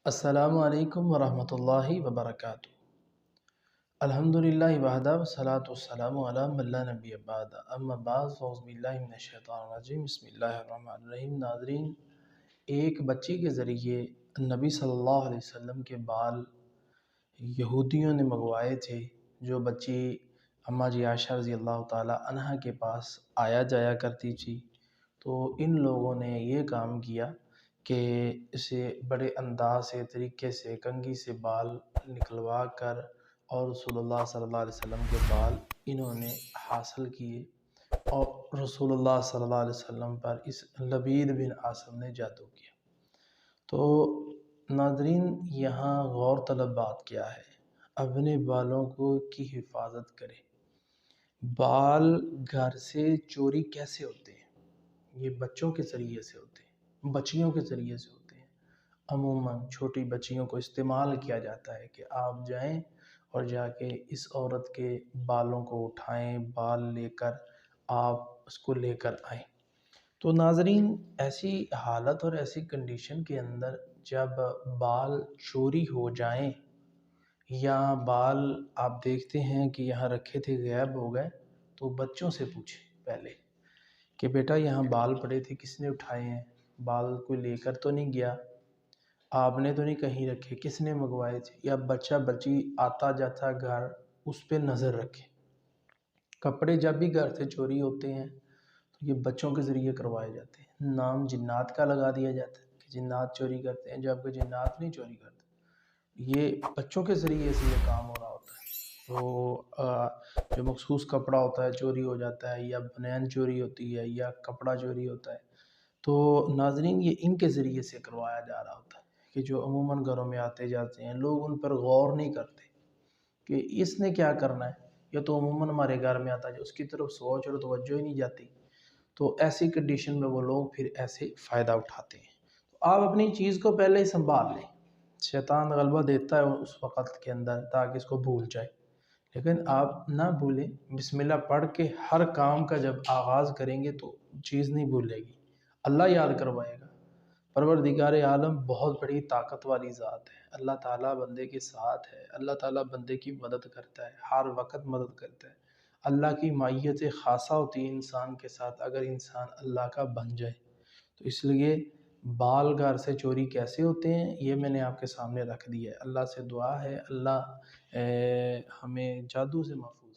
السلام علیکم ورحمۃ اللہ وبرکاتہ۔ الحمدللہ وحدہ والصلاۃ والسلام علی من لا نبی بعد، اما بعد فاعوذ باللہ من الشیطان الرجیم، بسم اللہ الرحمن الرحیم۔ ناظرین، ایک بچی کے ذریعے نبی صلی اللہ علیہ وسلم کے بال یہودیوں نے منگوائے تھے، جو بچی اماں جی عائشہ رضی اللہ تعالی عنہا کے پاس آیا جایا کرتی تھی۔ تو ان لوگوں نے یہ کام کیا کہ اسے بڑے انداز سے طریقے سے کنگھی سے بال نکلوا کر اور رسول اللہ صلی اللہ علیہ وسلم کے بال انہوں نے حاصل کیے، اور رسول اللہ صلی اللہ علیہ وسلم پر اس لبید بن عاصم نے جادو کیا۔ تو ناظرین، یہاں غور طلب بات کیا ہے؟ اپنے بالوں کی حفاظت کریں۔ بال گھر سے چوری کیسے ہوتے ہیں؟ یہ بچوں کے ذریعے سے ہوتے ہیں، بچیوں کے ذریعے سے ہوتے ہیں۔ عموماً چھوٹی بچیوں کو استعمال کیا جاتا ہے کہ آپ جائیں اور جا کے اس عورت کے بالوں کو اٹھائیں، بال لے کر آپ اس کو لے کر آئیں۔ تو ناظرین، ایسی حالت اور ایسی کنڈیشن کے اندر جب بال چوری ہو جائیں یا بال آپ دیکھتے ہیں کہ یہاں رکھے تھے غائب ہو گئے، تو بچوں سے پوچھیں پہلے کہ بیٹا یہاں بال پڑے تھے، کس نے اٹھائے ہیں؟ بال کوئی لے کر تو نہیں گیا؟ آپ نے تو نہیں کہیں رکھے؟ کس نے منگوائے تھے؟ یا بچہ بچی آتا جاتا گھر، اس پہ نظر رکھیں۔ کپڑے جب بھی گھر سے چوری ہوتے ہیں تو یہ بچوں کے ذریعے کروائے جاتے ہیں۔ نام جنات کا لگا دیا جاتا ہے کہ جنات چوری کرتے ہیں، جبکہ جنات نہیں چوری کرتے، یہ بچوں کے ذریعے سے یہ کام ہو رہا ہوتا ہے۔ تو جو مخصوص کپڑا ہوتا ہے چوری ہو جاتا ہے، یا بنیان چوری ہوتی ہے، یا کپڑا چوری ہوتا ہے، تو ناظرین یہ ان کے ذریعے سے کروایا جا رہا ہوتا ہے کہ جو عموماً گھروں میں آتے جاتے ہیں لوگ ان پر غور نہیں کرتے کہ اس نے کیا کرنا ہے، یہ تو عموماً ہمارے گھر میں آتا ہے، اس کی طرف سوچ اور توجہ ہی نہیں جاتی۔ تو ایسی کنڈیشن میں وہ لوگ پھر ایسے فائدہ اٹھاتے ہیں۔ تو آپ اپنی چیز کو پہلے ہی سنبھال لیں۔ شیطان غلبہ دیتا ہے اس وقت کے اندر تاکہ اس کو بھول جائے، لیکن آپ نہ بھولیں، بسم اللہ پڑھ کے ہر کام کا جب آغاز کریں گے تو چیز نہیں بھولے گی، اللہ یاد کروائے گا۔ پروردگار عالم بہت بڑی طاقت والی ذات ہے، اللہ تعالیٰ بندے کے ساتھ ہے، اللہ تعالیٰ بندے کی مدد کرتا ہے، ہر وقت مدد کرتا ہے۔ اللہ کی معیت خاصہ ہوتی ہے انسان کے ساتھ اگر انسان اللہ کا بن جائے۔ تو اس لیے بال گھر سے چوری کیسے ہوتے ہیں یہ میں نے آپ کے سامنے رکھ دیا ہے۔ اللہ سے دعا ہے اللہ ہمیں جادو سے محفوظ